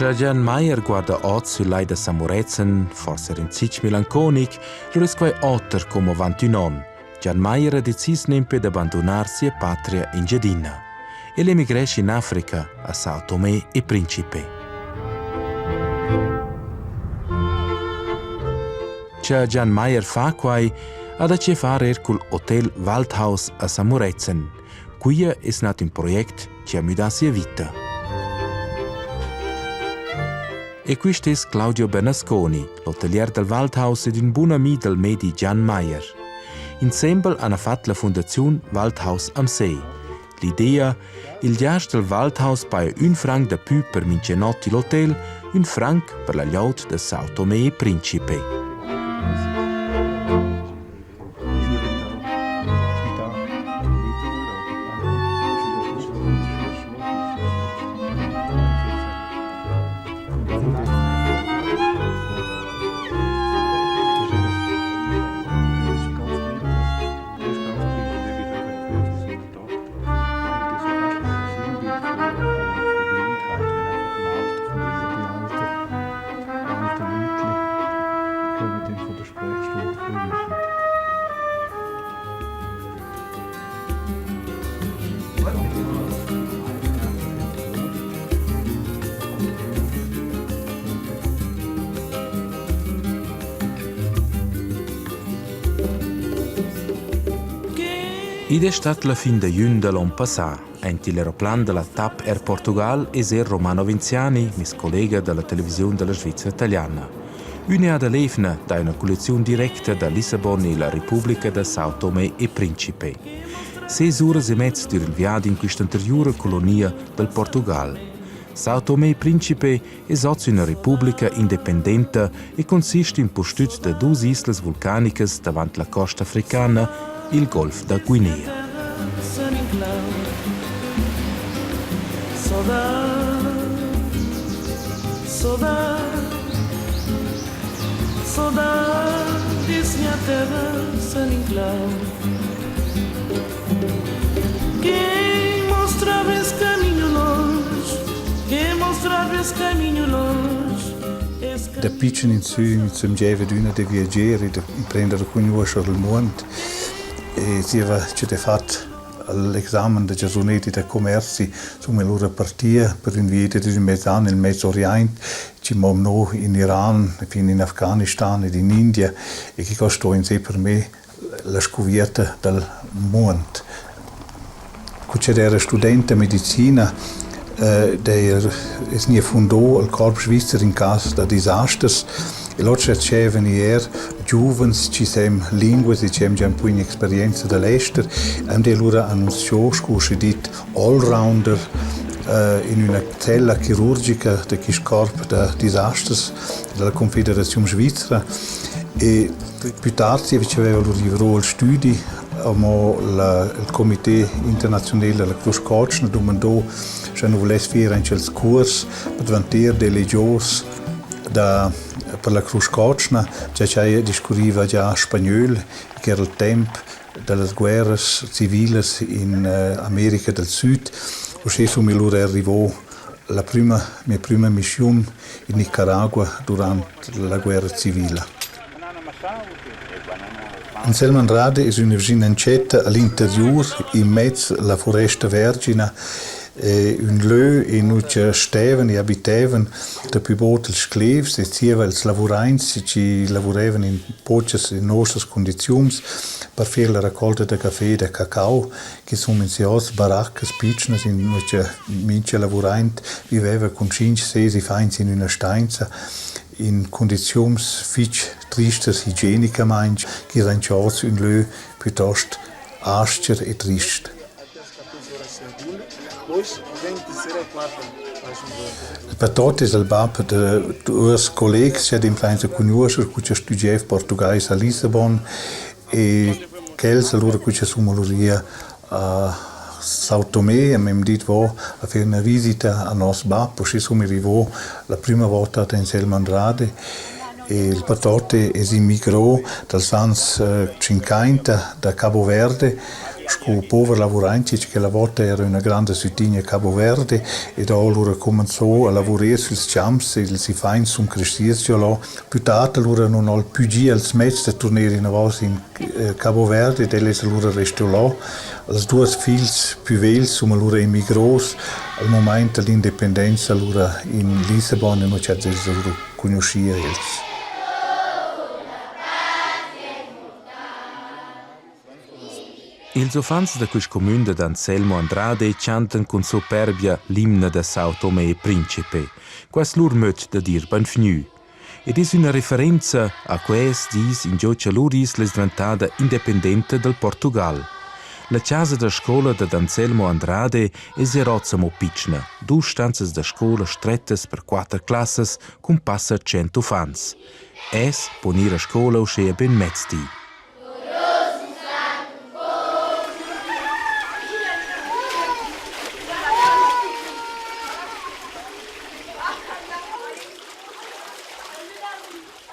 Jan Meyer guarda oggi sull'ai da Samurezen, forse in zic melanconic, lo è quei otter come 21 anni. Jan Meyer ha deciso nempe di abbandonarsi a patria in Gedina e l'emigresce in Africa, a Sao Tomé e Principe. Ciò Jan Meyer fa quai ha da fare col Hotel Waldhaus a Samurezen. Qui è nato un progetto che ha mudato la vita. E questo è Claudio Bernasconi, l'hotelier del Waldhaus ed un buon amico del medi Jan Meyer. Insieme hanno fatto la fondazione Waldhaus am See. L'idea, il viaggio del Waldhaus paga $1 da più per mince notti l'hotel, $1 per la yacht de Sao Tomé e Principe. Id è stata la fin de giugno dell'anno passato, enti l'aeroplan della TAP Air Portugal e Ser Romano Vinziani, mis collega della televisione della Svizzera italiana. Una ad Lefna da una collezione diretta da Lissabon e la Repubblica da Sao Tomé e Principe. 6 ore e mezzo per il viaggio in questa anteriore colonia del Portugal. Sao Tomé e Principe è una repubblica indipendente e consiste in postud da 2 isole vulcaniche davanti la costa africana, il Golfo da Guinea. Saudades minha terra sem enclave. Quem mostrava esse caminho longe, quem mostrava esse caminho longe. Da piccolo in su mi sembrava di una di viaggiare, di prendere conoscere il mondo. E si aveva fatto l'esame dei giornati dei commerci su me loro partia per un viaggio di un mezzo anno nel Medio Oriente, ci muovono in Iran, in Afghanistan ed in India e che costò in sé per me la scoperta del mondo. Quando ero studente di medicina, si fondò il Corpo Svizzero in caso di disastri. E lo cercavano giovani che hanno lingue e che hanno già un'esperienza dall'estero e loro annunciò che si dice all-rounder in una cella chirurgica del corpo di disastri della Confederazione Svizzera e più tardi aveva liberato il studio il Comité Internazionale della Croce Rossa domandò se non volesse fare anche il corso per diventare dei legiosi per la Cruz Roja, che discorreva già spagnolo, che era il tempo delle guerre civili in America del Sud. Così loro arrivò la mia prima missione in Nicaragua durante la guerra civile. In Selmanrade è una vicinancetta all'interior, in mezzo alla foresta vergine, un lö in cui stavano e abitavano da più volte i sclevi e sia i lavoranti che lavoravano in poche nostre condizioni per fare la raccolta di caffè e di cacao, che sono in baracche piccole in cui minci lavoranti vivevano con 5-6 fans in una stanza in condizioni fitch tristes igieniche che rendono un lö piuttosto aspro e triste. Il patato è il babbo di due colleghi che hanno conosciuto che studiavano portoghese a Lissabon e che allora sono a Sao Tomé e mi hanno detto a fare una visita a nostro babbo, poi sono arrivato la prima volta in Selmanrade e il patato è immigrato dal anni 50 da Cabo Verde. sco poveri lavoranti che la volta era una grande cittadina a Cabo Verde e da allora cominciò a lavorare sui camps e si fa in un crescizio là. Più tardi allora non ho più gi als mezzi di tornare in avanti in Cabo Verde e lei allora restò là. Le due figlie più vecchie sono allora emigrati al momento dell'indipendenza allora in Lissabon e non c'è allora conosciuto. Ils uffants da quist comune de Anselmo Andrade chantan con superbia l'imne de Sao Tomé e Principe, quas lur möt de dir benvenu. Ed es una referenza a quais dis in giocia luris les diventada independente del Portugal. La casa da scola de Anselmo Andrade es erozza mo pitchna, du stanzas da scola strettas per 4 classes cum passa 100 uffants. Es ponir a scola uscea ben mezzdi.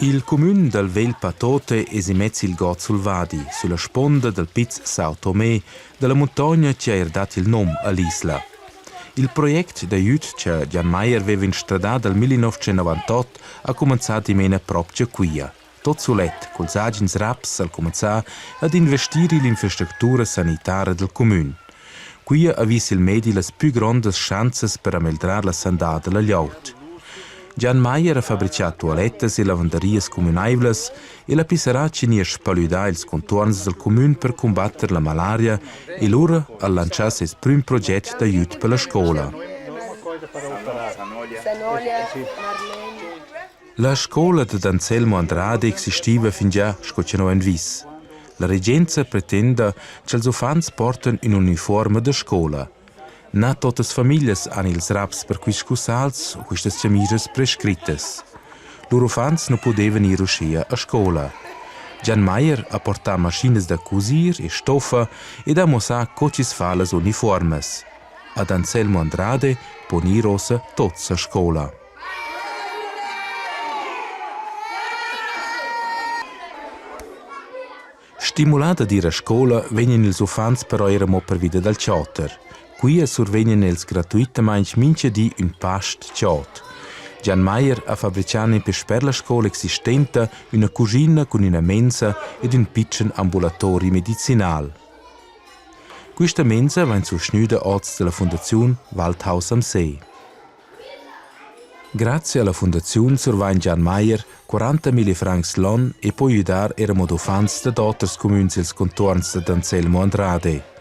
Il comune del Vel Patote es in mezzo il got sul Vadi, sulla sponda del Piz Sao Tomé, della montagna che ha dato il nome all'isla. Il progetto d'aiut che Jan Meyer aveva instradato nel 1998 ha cominciato in mena proprio qui. Tot sulet, col agents raps al cominciare ad investire l'infrastruttura sanitaria del comune. Qui ha visto il medi le più grandi chance per ameliorare la sanità della Liaut. Jan Meyer ha fabbricato toalettes e lavanderie comunabili e la pisserà ci ne ha spaludato i contorni del comune per combattere la malaria e l'ora ha lanciato il primo progetto d'aiuto per la scuola. La scuola di Anselmo Andrade esisteva fin già scocciano in vis. La reggenza pretende che gli ufanti portano in uniforme da scuola. Na tutte le famiglie hanno ils raps per questi cussals o queste camisas prescrittes. Loro ufanti non potevano ir uscire a scuola. Jan Meyer ha portato macchine da cosir e stoffa ed ha mostrato come si fa le uniformi. Ad Anselmo Andrade ponirosa tutta a scuola. Stimolata di a scuola, vengono ils ufanti però erano per vita dal charter. Qui survengono els gratuitamente mince di un past ciot. Jan Meyer ha fabbricato per la scuola esistente una cucina con una mensa ed un piccolo ambulatorio medicinale. Questa mensa va sostenuta oggi dalla Fondazione Waldhaus am See. Grazie alla Fondazione survegna Jan Meyer 40.000 francs l'anno e può aiutare i modofanti da altri comuni e contorni di Anselmo Andrade.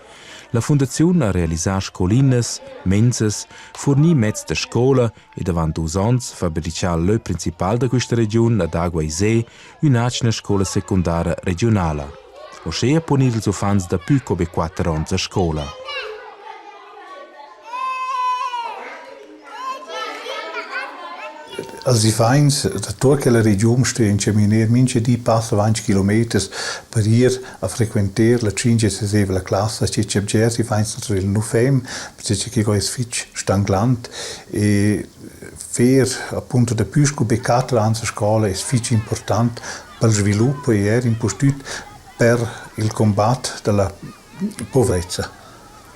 La Fondazione ha realizzato scoline, mensas, fornì mezzi da scuola e davanti 2 anni fabbricato l'œuvre principale di questa regione ad Agua e See, un'altra scuola secondaria regionale. Ossia ponere gli ufanti da più come 4 anni a scuola. Als die Vereins, da tocca la regione stehen, c'è mince di passa 20 km per ir a frequentare la 5ª classe, c'è già si Vereins naturalmente non fem, perché c'è che è fitch stanglant e fer appunto da più come 4 anni a scuola è fitch importante per lo sviluppo e è impostato per il combatto della poverezza.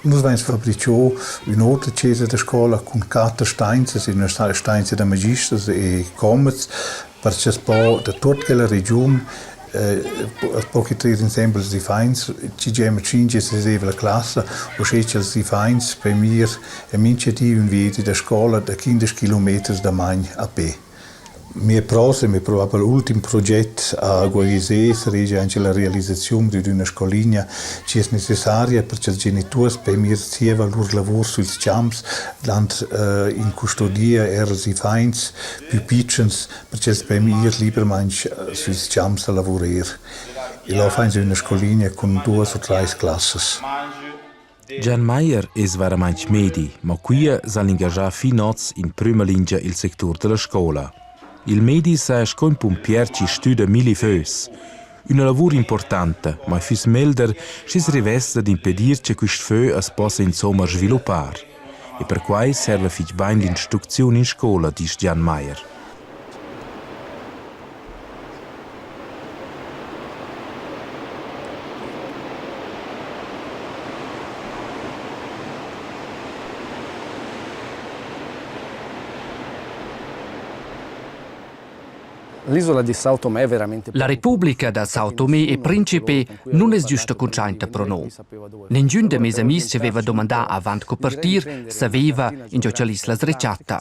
Noi abbiamo fabbricato un'altra chiesa da scuola con 4 stanze, una stanza da magisters e comets, perché da tutta la regione, pochi 3 insieme di Vereins, ci abbiamo 5ª classe, o 6 di Vereins, per me, è mince di un viaggio da scuola da 15 km da Magna a P. Mie probabilmente l'ultimo progetto a Guarisè sarebbe anche la realizzazione di una scolina che è necessaria perché i genitori per me ricevono il loro lavoro sui campi, in custodia erano i Vereins più piccoli perché per me liberamente sui campi a lavorare. E là fanno una scolina con 2 o 3 classi. Jan Meyer è veramente medi, ma qui si ingaggia fino in prima linea il settore della scuola. Il medi sa con pompier ci studia millifeus. Un lavoro importante, ma fis melder ci si riveste di impedir che questo feu es possa insomma sviluppare. E per quai serve fich bain l'istruzione in scuola, dice Jan Meyer. L'isola di Sao Tomé è veramente... La Repubblica da Sao Tomé e Principe non è giusta concianta per noi. Nessun dei miei amici ci aveva domandato avanti che partir sapeva in giù c'è l'isla srecciata.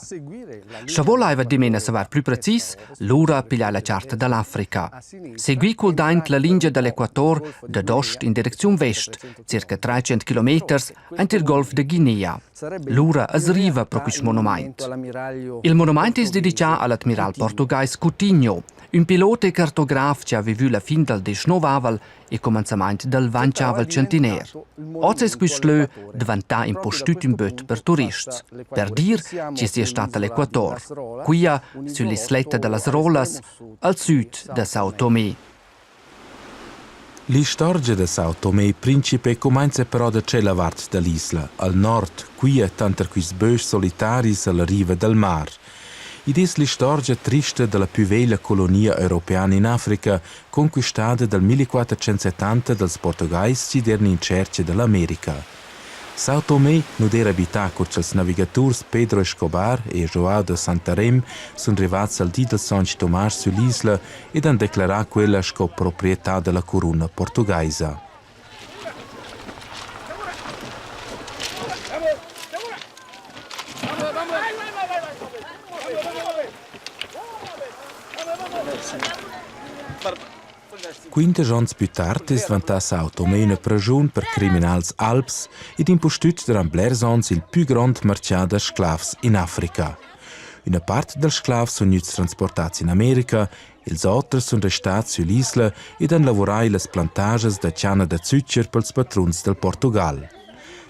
Se voleva di me sapere più preciso, l'ora pigliare la carta dall'Africa. Seguì col daint la linea dall'Equator da d'ost in direzione vest, circa 300 km, ante il Golfo di Guinea. L'ora arriva per questo monumento. Il monumento è dedicato all'ammiraglio portoghese Coutinho, un pilota e cartografo che ha visto la fine del XIX e il cominciamento del XX centenario. Oggi è questo diventa impostato un bot per turisti, per dire che sia stato l'Equator, qui sull'isletta delle Rolas, al sud di Sao Tomé. L'istorgia de Sao Tomé e Principe comincia però da quella parte dell'isla, al nord, qui è tanto quis bös solitaris alla riva del mar. Ed è l'istorgia triste della più vecchia colonia europeana in Africa, conquistata dal 1470 dals portoghesi che erano in cerca dell'America. Sao Tomé non era abitato con i navigatori Pedro Escobar e João de Santarém sono arrivati al dì del San Tomás sull'isola ed hanno dichiarato quella come proprietà della corona portoghese. Quinta giorni più tardi è diventata Sao Tomé una prigione per criminali alps ed impostato da Blair il più grande mercato di sclavi in Africa. Una parte degli sclavi sono stati trasportati in America, e gli altri sono restati sull'isola ed hanno lavorato le plantage da canna da zucchero per i patroni del Portogallo.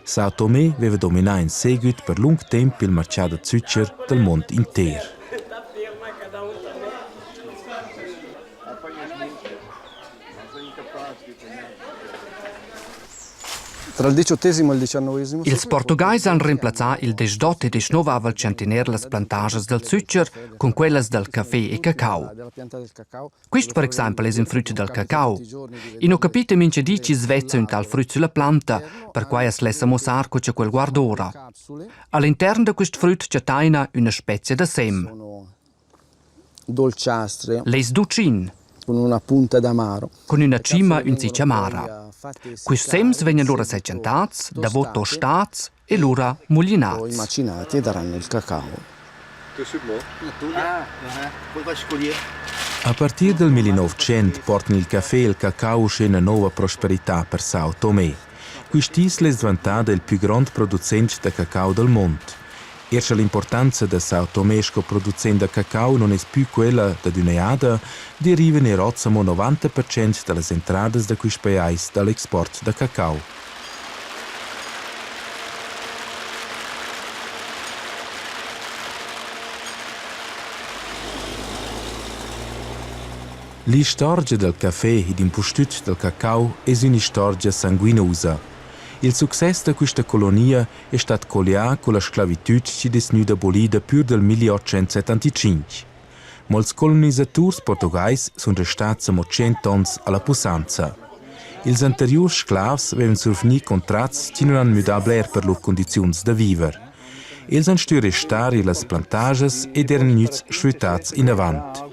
Sao Tomé aveva dominato in seguito per lungo tempo il mercato di zucchero del mondo intero. Tra il XVIII e il XIX... I portoghesi hanno reemplazato il 18 e 19 centenario le plantage del zucchero con quelle del caffè e cacao. Questo, per esempio, è un frutto del cacao. E non capite mince di ci svezza un tal frutto sulla planta, per cui es lessa mosar co c'è quel guardora. All'interno di questo frutto c'è taina una specie di sem. Dolciastre. Les ducin. Con una punta d'amaro. Con una cima un zic amara. Questi sems vengono loro secentati, da voto tostati e loro mullinati. Poi macinati e daranno il cacao. A partire del 1900 portano il caffè e il cacao una nuova prosperità per Sao Tomé. Quest'isla è diventata il più grande producente di cacao del mondo. Erst l'importanza di Sao Tomé come producente di cacao non è più quella di un'eada, derivano in rozzamo 90% delle entrate di questi paesi dall'export di cacao. L'istorgia del caffè ed impostuto del cacao è una storia sanguinosa. Il successo di questa colonia è stato colliato con la sclavitù che è stata abolita più del 1875. Molti colonizzatori portoghesi sono restati 100 anni alla possanza. Ils anteriori sclavi avevano survenito contratti che non hanno mudato per loro condizioni di vivere. Ils hanno stati restare in plantages ed erano sfruttati in avanti.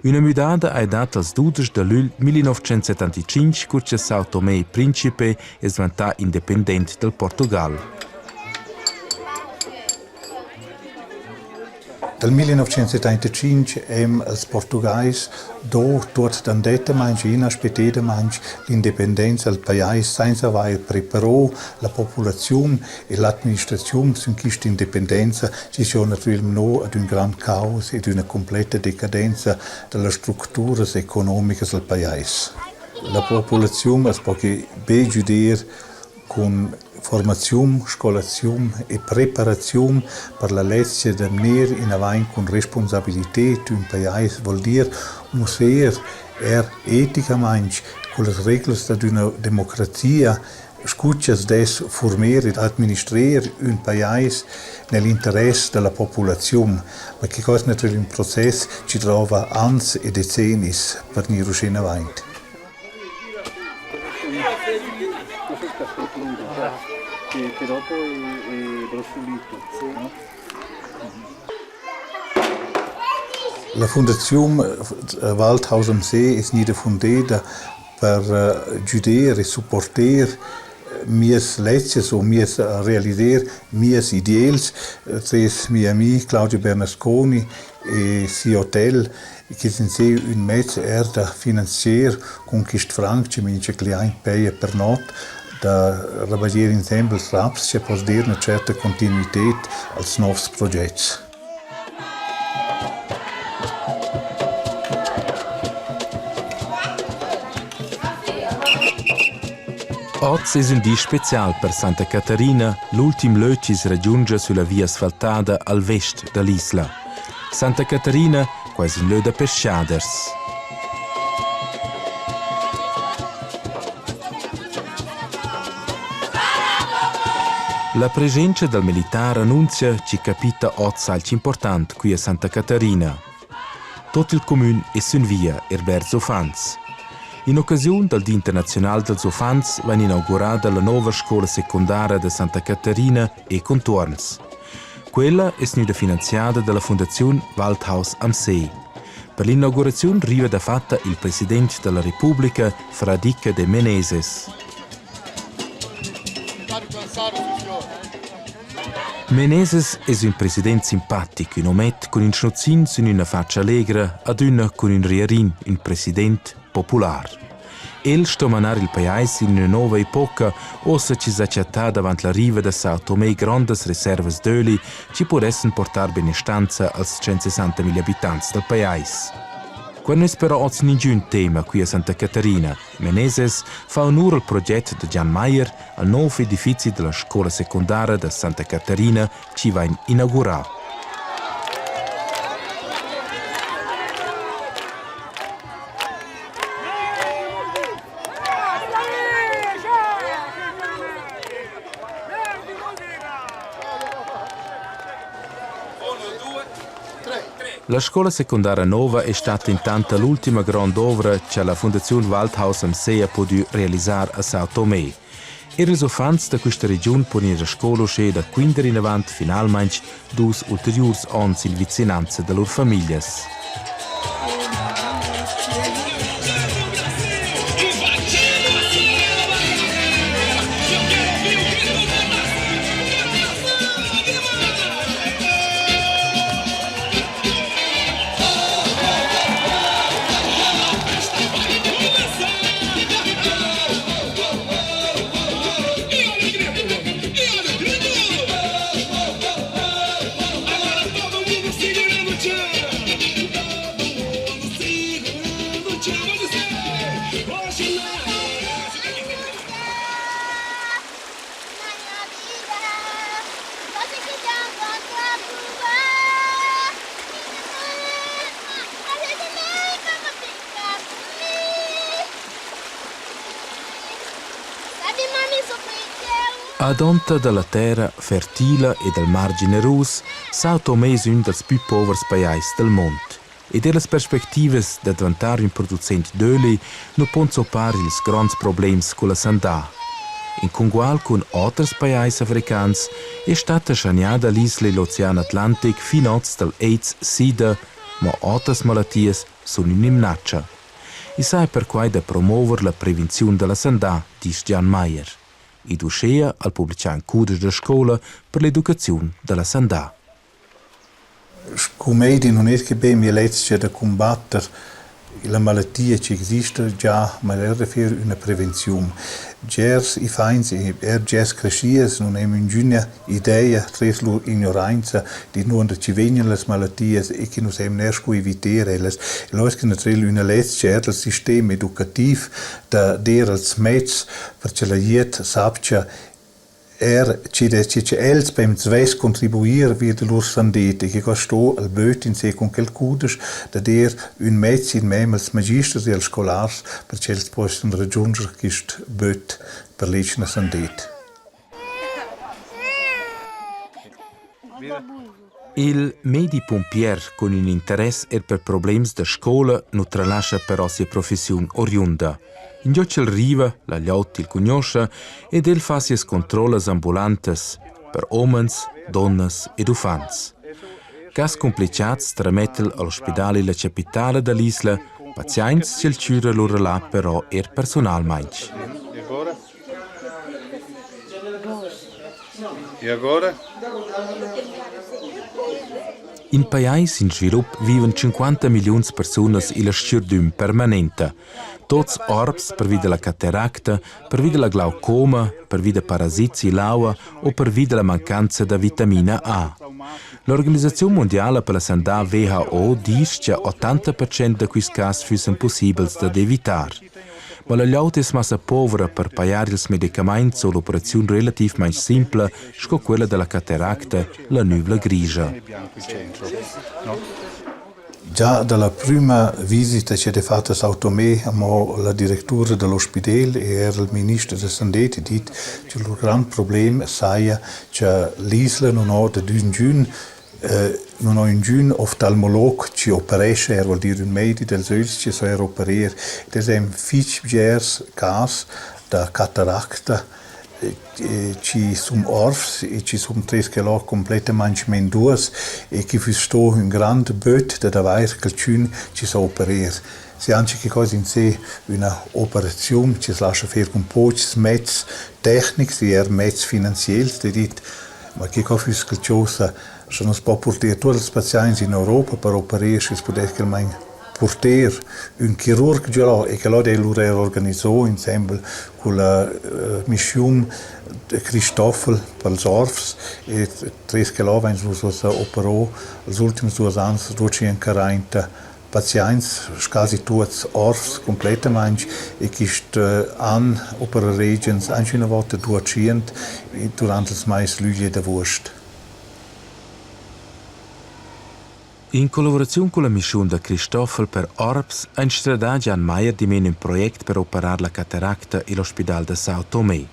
Una mudada è data al 12 di luglio 1975 quando Sao Tomé e Principe è diventato indipendente del Portogallo. Dal 1975 i portoghesi dort dan detta manch inaspettata manch l'indipendenza del paese senza aver preparato la popolazione e l'amministrazione su questa indipendenza ci sono naturalmente ad un gran caos e ad una completa decadenza delle strutture economiche del paese. La popolazione è pochi ben giudicata con formazione, scolazione e preparazione per la lezione di venire in avanti con responsabilità di un paese vuol dire musere eticamente con le regole di una democrazia scuccias des formare ed amministrare un paese nell'interesse della popolazione, ma che questo è un processo che ci trova anni e decenni per non riuscire in avanti. Che dopo è brossolito, no? La Fondazione Waldhaus am See è stata fondata per giudicare e supportare miei lezioni o realizzare i miei ideali tra i miei amici Claudio Bernasconi e si hotel che sono un mezzo da finanziare con questo franco che mi cliente paga per notte da lavorare insieme raps che può dare una certa continuità als nuovi progetti. Oggi è un giorno speciale per Santa Caterina, l'ultimo luogo che si raggiunge sulla via asfaltata al vest dell'isola. Santa Caterina, quasi un luogo da pesciaders. La presenza del militare annuncia che capita oggi salto importante qui a Santa Caterina. Tutto il comune è su via verso Fans. In occasione del Dia Internazionale dels Ufants va inaugurata la nuova scuola secondaria di Santa Caterina e contorns. Quella è stata finanziata dalla Fondazione Waldhaus am See. Per l'inaugurazione arriva da fatta il Presidente della Repubblica, Fradique de Meneses. Meneses è un presidente simpatico, un omet con un schnuzzin su una faccia allegra ad una con un rierin, un presidente popular. El sto manar il paese in una nuova epoca, ossa ci s'accettà davanti la riva da Sao Tomé grandes riservas d'öli ci potessero portare benestanza als 160.000 abitanti del paese. Quando è però oggi nessun tema qui a Santa Caterina, Meneses fa onore al progetto di Jan Meyer al nuovo edificio della scuola secondaria di Santa Caterina che va inaugurato. La scuola secondaria nuova è stata intanto l'ultima grande opera che la Fondazione Waldhaus am See ha potuto realizzare a Sao Tomé. I risultati da questa regione pongono la scuola uscire da 15 in avanti finalmente 2 ulteriori anni in vicinanza delle loro famiglie. Ad onta della terra fertile e del mar generoso, Sao Tomé è uno dei più poveri paesi del mondo. E delle prospettive di diventare un producente d'olio non possono pari i grandi problemi con la sandà. In congual con altri paesi africani è stata sciagnata l'isola dell'Oceano Atlantico fino dall'AIDS-SIDA, ma altre malattie sono in minaccia. E sai per cui da promuovere la prevenzione della sandà, dice Jan Meyer. Ed uscea al pubblicare un codice da scuola per l'educazione della sandà. Come non è che ben mi legge da combattere la malattia che esiste già, ma è per una prevenzione. Gers i feinz e gers crescies non è nessuna idea tres loro ignoranza di non ci vengono le malattie e che non siamo nesco evitare le. Allora che naturalmente una legge del sistema educativo da der als mezz perché la jet sapcia ci els beim Zweis contribuir wie de lor sandete che costo al böt in se con quel cudes da der un mezz in mem als magisters e als scolars perché els possono raggiungere quist böt per l'ecna sandete. Il medi pompier con un interesse per problemi da scuola non tralascia però sia professione oriunda. In giocel riva, la gliot il conosce ed el fa sies controlles ambulantes per omens, donnes ed ufans. Cas complicats tramettel all'ospedale la capitale dell'isla, pazients c'el ciura loro là però personal mainch. E agora? In país in svilup viven 50 milions personas illa sciurdüm permanenta. Tots orbs per via della cataracta, per via della glaucoma, per via de parasiti laua o per via della mancanza da vitamina A. L'Organizzazione Mondiale per la Sanità WHO dice che 80% di questi casi fussero possibili da evitare. Ma la gliaut è massa povera per pagare i medicamenti o l'operazione relativamente semplice, come quella della cataracta, la nuvola grigia. Già dalla prima visita che è fatta a Sao Tomé, la direttura dell'ospedale e il ministro della Sanità ha detto che il grande problema è che l'isola non ha un giun oftalmolog che operesce, vuol dire un medico del Söls che sa operare. Das è un fischbiers caso da cataracta ci sono orfs e ci sono 3 che completamente menduas e che sto un grande bot da davvero che ci sa operare. Se anche che cosa in sé una operazione ci si lascia fare con pochi mezzi tecnici e mezzi finanziari, ma che cosa che cosa se non si può portare tutti i pazienti in Europa per operare, si può portare un chirurgo e che lo deve organizzare insieme con la missione Christoffel per gli orfs e 3 che lo vengono operare gli ultimi 2 anni 240 pazienti, quasi tutti orfs completamente e che hanno operare anche una volta 200 durante il mese luglio da Wurst. In collaborazione con la missione da Christoffel per Orbs, ha instradato Jan Meyer di meno un progetto per operare la cataracta e l'ospedale di Sao Tomé.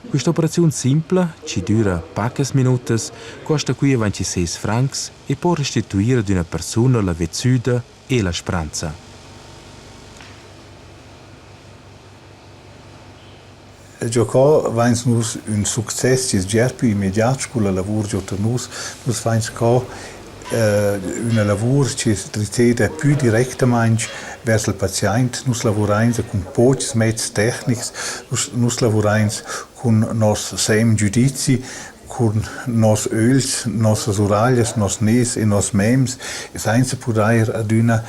Questa operazione semplice, che dura poche minuti, costa qui 26 francs e può restituire ad una persona la vezuda e la speranza. Gioco vens nus un successo che è già più immediato con il lavoro che nus vens un lavoro che riceve più direttamente verso il paziente. Noi lavoriamo con pochi mezzi tecnici, noi lavoriamo con i nostri giudizi, con i nostri öli, le nostre oraglie, i nostri nes e i nostri memes, senza poter ad una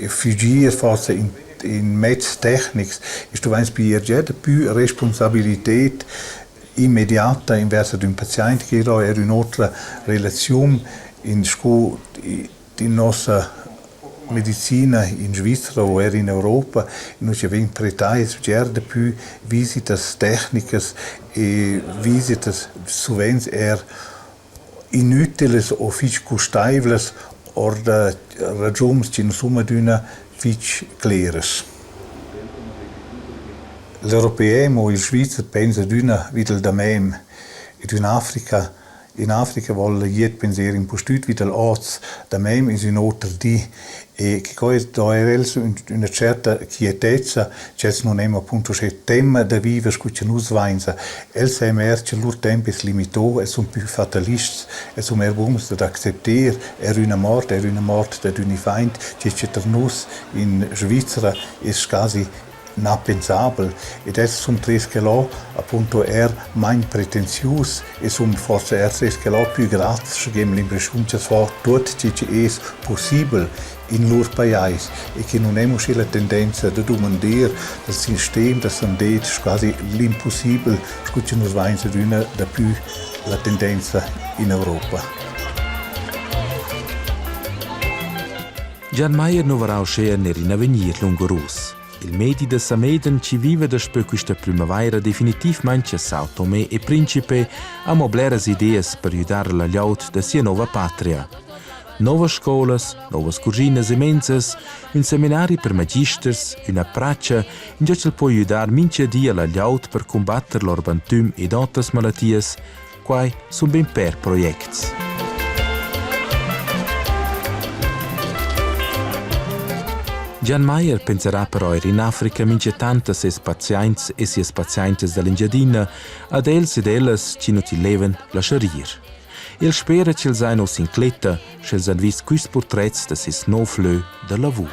fuggire forse in mezzi tecnici. E tu vens già più responsabilità immediata verso un paziente che è un'altra relazione in nostra medicina in Svizzera o in Europa. Noi abbiamo pretato già più visite tecniche e visite sovente inutili o fici costabili o ragioni che non sono fici chiare. Gli europei o il Svizzero pensano wieder da mem. In Africa vuole pensare in postut wieder l'Arzt, da mem è un'altra di e che cosa è una certa quietezza, che non è appunto il tema da vivere che noi vengono. Els è che il loro tempo è limitato, sono più fatalisti, sono mehr buons da accettare, una morte da un feind, che per noi in Svizzera è quasi inappensabile. E adesso sono 3 che appunto meno pretenziosi e sono forse 3 che più gratis, che l'impressione che fa tutto ciò che è possibile in loro paese e che non abbiamo la tendenza di domandare il sistema da sanità quasi l'impossibile, che noi vengono da più la tendenza in Europa. Jan Meyer non vorrà uscire in avvenire lungo il medico de Sameden ci vive da questa primavera definitivamente a Sao Tomé e Principe a moblare idee per aiutare la gliaut da sia nuova patria. Nuove scuole, nuove cucine immense, un seminario per magisters, una praccia in cui può aiutare mince dia la gliaut per combattere l'orbantum ed altre malattie. Quai sono ben per progetti. Jan Meyer penserà però in Africa mince tante ses pazienti e dall'Engiadina ad els ed elles ci non ti leven lasciarir. Il spera che ils ein us incletta, che ils han vis quist portrets de sis nov lö de lavur.